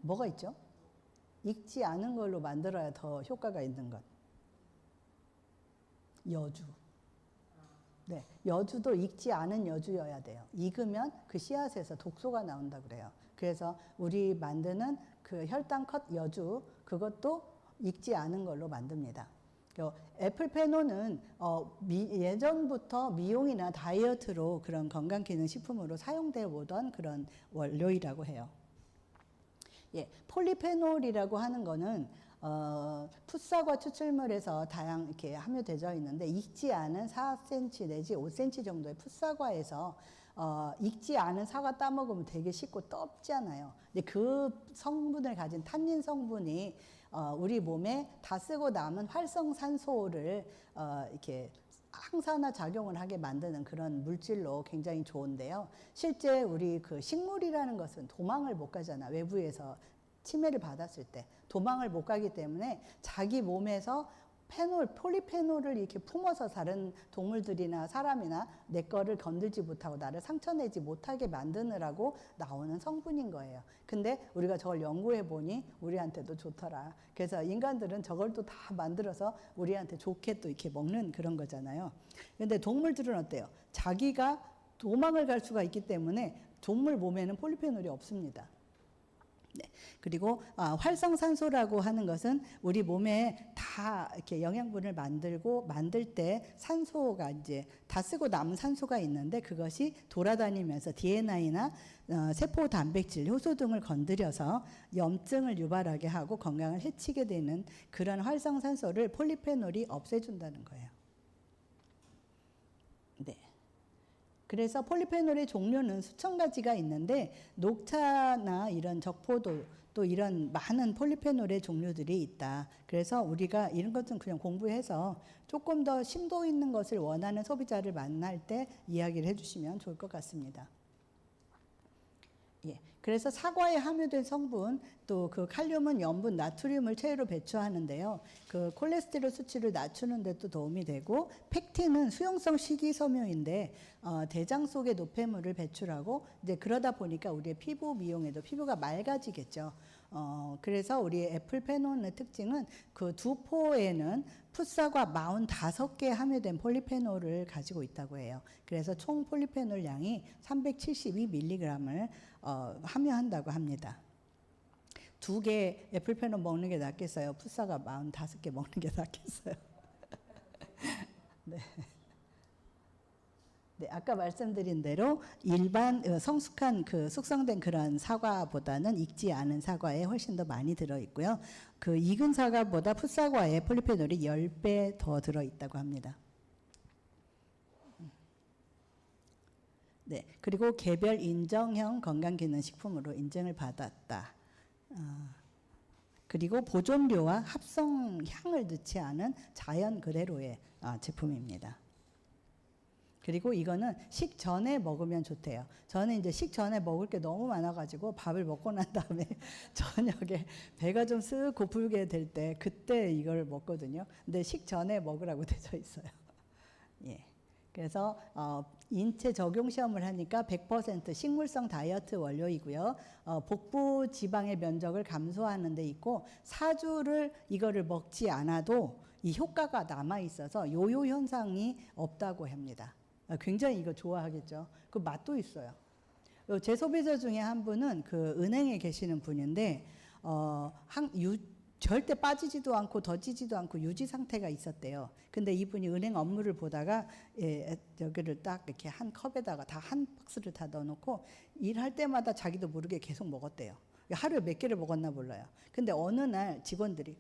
뭐가 있죠? 익지 않은 걸로 만들어야 더 효과가 있는 것. 여주. 네, 여주도 익지 않은 여주여야 돼요. 익으면 그 씨앗에서 독소가 나온다 그래요. 그래서 우리 만드는 그 혈당 컷 여주, 그것도 익지 않은 걸로 만듭니다. 애플 페논은 예전부터 미용이나 다이어트로 그런 건강기능식품으로 사용되어 오던 그런 원료이라고 해요. 예, 폴리페놀이라고 하는 거는 풋사과 추출물에서 이렇게 함유되어 있는데 익지 않은 4cm 내지 5cm 정도의 풋사과에서 익지 않은 사과 따먹으면 되게 쉽고 떫잖아요. 근데 그 성분을 가진 탄닌 성분이 우리 몸에 다 쓰고 남은 활성산소를 이렇게 항산화 작용을 하게 만드는 그런 물질로 굉장히 좋은데요. 실제 우리 그 식물이라는 것은 도망을 못 가잖아. 외부에서 침해를 받았을 때 도망을 못 가기 때문에 자기 몸에서 폴리페놀을 이렇게 품어서 다른 동물들이나 사람이나 내 거를 건들지 못하고 나를 상처내지 못하게 만드느라고 나오는 성분인 거예요. 근데 우리가 저걸 연구해 보니 우리한테도 좋더라. 그래서 인간들은 저걸 또 다 만들어서 우리한테 좋게 또 이렇게 먹는 그런 거잖아요. 근데 동물들은 어때요? 자기가 도망을 갈 수가 있기 때문에 동물 몸에는 폴리페놀이 없습니다. 네. 그리고 활성산소라고 하는 것은 우리 몸에 다 이렇게 영양분을 만들 때 산소가 이제 다 쓰고 남은 산소가 있는데 그것이 돌아다니면서 DNA나 세포 단백질, 효소 등을 건드려서 염증을 유발하게 하고 건강을 해치게 되는 그런 활성산소를 폴리페놀이 없애준다는 거예요. 네. 그래서 폴리페놀의 종류는 수천 가지가 있는데 녹차나 이런 적포도 또 이런 많은 폴리페놀의 종류들이 있다. 그래서 우리가 이런 것은 그냥 공부해서 조금 더 심도 있는 것을 원하는 소비자를 만날 때 이야기를 해주시면 좋을 것 같습니다. 예. 그래서 사과에 함유된 성분, 또 그 칼륨은 염분, 나트륨을 체외로 배출하는데요. 그 콜레스테롤 수치를 낮추는 데 또 도움이 되고, 펙틴은 수용성 식이섬유인데 대장 속의 노폐물을 배출하고 이제 그러다 보니까 우리의 피부 미용에도 피부가 맑아지겠죠. 그래서 우리 애플 페논의 특징은 그 두 포에는 풋사과 45개 함유된 폴리페놀을 가지고 있다고 해요. 그래서 총 폴리페놀 양이 372mg을 함유한다고 합니다. 2개 애플 페논 먹는 게 낫겠어요? 풋사과 45개 먹는 게 낫겠어요? 네. 네, 아까 말씀드린 대로 일반 성숙한 그 숙성된 그런 사과보다는 익지 않은 사과에 훨씬 더 많이 들어있고요. 그 익은 사과보다 풋사과에 폴리페놀이 10배 더 들어있다고 합니다. 네, 그리고 개별 인정형 건강기능식품으로 인증을 받았다. 그리고 보존료와 합성향을 넣지 않은 자연 그대로의 제품입니다. 그리고 이거는 식전에 먹으면 좋대요. 저는 이제 식전에 먹을 게 너무 많아가지고 밥을 먹고 난 다음에 저녁에 배가 좀 쓱 고프게 될 때 그때 이걸 먹거든요. 근데 식전에 먹으라고 되어 있어요. 예. 그래서 인체 적용 시험을 하니까 100% 식물성 다이어트 원료이고요. 복부 지방의 면적을 감소하는 데 있고 4주를 이거를 먹지 않아도 이 효과가 남아 있어서 요요 현상이 없다고 합니다. 굉장히 이거 좋아하겠죠. 그 맛도 있어요. 제 소비자 중에 한 분은 그 은행에 계시는 분인데 절대 빠지지도 않고 더 찌지도 않고 유지 상태가 있었대요. 근데 이분이 은행 업무를 보다가 여기를 딱 이렇게 한 컵에다가 다 한 박스를 다 넣어놓고 일할 때마다 자기도 모르게 계속 먹었대요. 하루에 몇 개를 먹었나 몰라요. 근데 어느 날 직원들이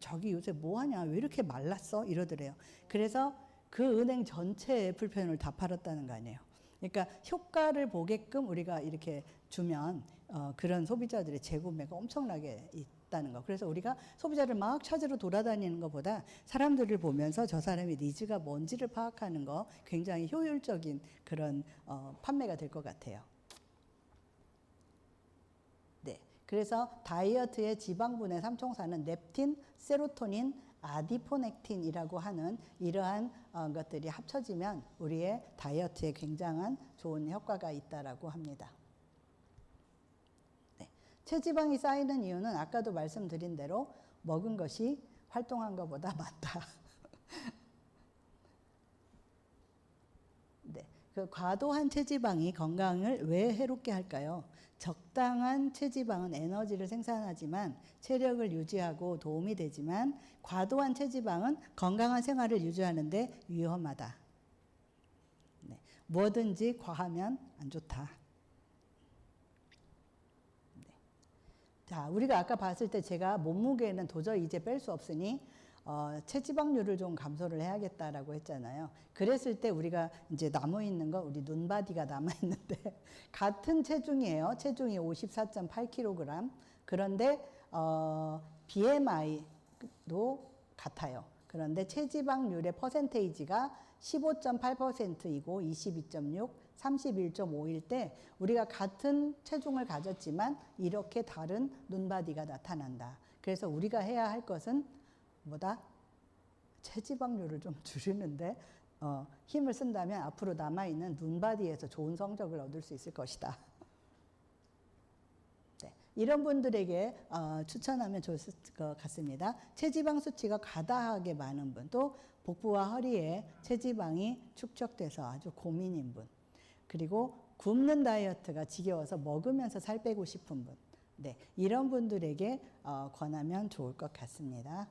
자기 요새 뭐하냐, 왜 이렇게 말랐어, 이러더래요. 그래서 그 은행 전체 애플펜을 다 팔았다는 거 아니에요. 그러니까 효과를 보게끔 우리가 이렇게 주면 그런 소비자들의 재구매가 엄청나게 있다는 거. 그래서 우리가 소비자를 막 찾으러 돌아다니는 것보다 사람들을 보면서 저 사람의 니즈가 뭔지를 파악하는 거 굉장히 효율적인 그런 판매가 될 것 같아요. 네, 그래서 다이어트의 지방분해 삼총사는 렙틴, 세로토닌, 아디포넥틴이라고 하는 이러한 것들이 합쳐지면 우리의 다이어트에 굉장한 좋은 효과가 있다라고 합니다. 네. 체지방이 쌓이는 이유는 아까도 말씀드린 대로 먹은 것이 활동한 것보다 많다. 네. 그 과도한 체지방이 건강을 왜 해롭게 할까요? 적당한 체지방은 에너지를 생산하지만 체력을 유지하고 도움이 되지만 과도한 체지방은 건강한 생활을 유지하는데 위험하다. 네. 뭐든지 과하면 안 좋다. 네. 자, 우리가 아까 봤을 때 제가 몸무게는 도저히 이제 뺄 수 없으니 체지방률을 좀 감소를 해야겠다라고 했잖아요. 그랬을 때 우리가 이제 남아있는 거, 우리 눈바디가 남아있는데, 같은 체중이에요. 체중이 54.8kg. 그런데, BMI도 같아요. 그런데 체지방률의 퍼센테이지가 15.8%이고 22.6, 31.5일 때 우리가 같은 체중을 가졌지만 이렇게 다른 눈바디가 나타난다. 그래서 우리가 해야 할 것은 뭐다? 체지방률을 좀 줄이는데 힘을 쓴다면 앞으로 남아있는 눈바디에서 좋은 성적을 얻을 수 있을 것이다. 네, 이런 분들에게 추천하면 좋을 것 같습니다. 체지방 수치가 과다하게 많은 분, 또 복부와 허리에 체지방이 축적돼서 아주 고민인 분, 그리고 굶는 다이어트가 지겨워서 먹으면서 살 빼고 싶은 분, 네, 이런 분들에게 권하면 좋을 것 같습니다.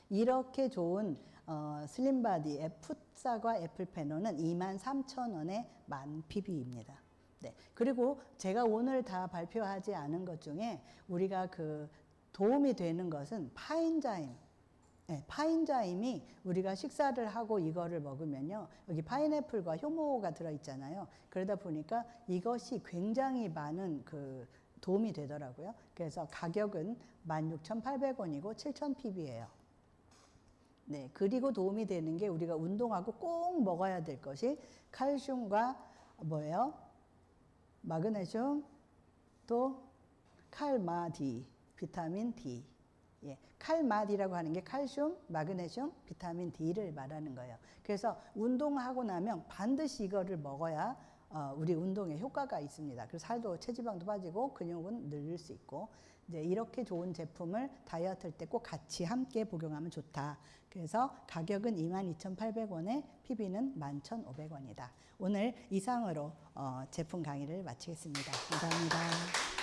이렇게 좋은 슬림바디 풋사과 애플페노는 23,000원의 만 PB입니다. 네. 그리고 제가 오늘 다 발표하지 않은 것 중에 우리가 그 도움이 되는 것은 파인자임. 네, 파인자임이 우리가 식사를 하고 이거를 먹으면요, 여기 파인애플과 효모가 들어있잖아요. 그러다 보니까 이것이 굉장히 많은 그 도움이 되더라고요. 그래서 가격은 16,800원이고 7,000ppb예요. 네, 그리고 도움이 되는 게 우리가 운동하고 꼭 먹어야 될 것이 칼슘과 뭐예요? 마그네슘, 또 칼마디, 비타민 D. 예, 칼마디라고 하는 게 칼슘, 마그네슘, 비타민 D를 말하는 거예요. 그래서 운동하고 나면 반드시 이거를 먹어야 우리 운동에 효과가 있습니다. 그래서 살도, 체지방도 빠지고 근육은 늘릴 수 있고, 이제 이렇게 좋은 제품을 다이어트 할 때 꼭 같이 함께 복용하면 좋다. 그래서 가격은 22,800원에 PB는 11,500원이다. 오늘 이상으로 제품 강의를 마치겠습니다. 감사합니다.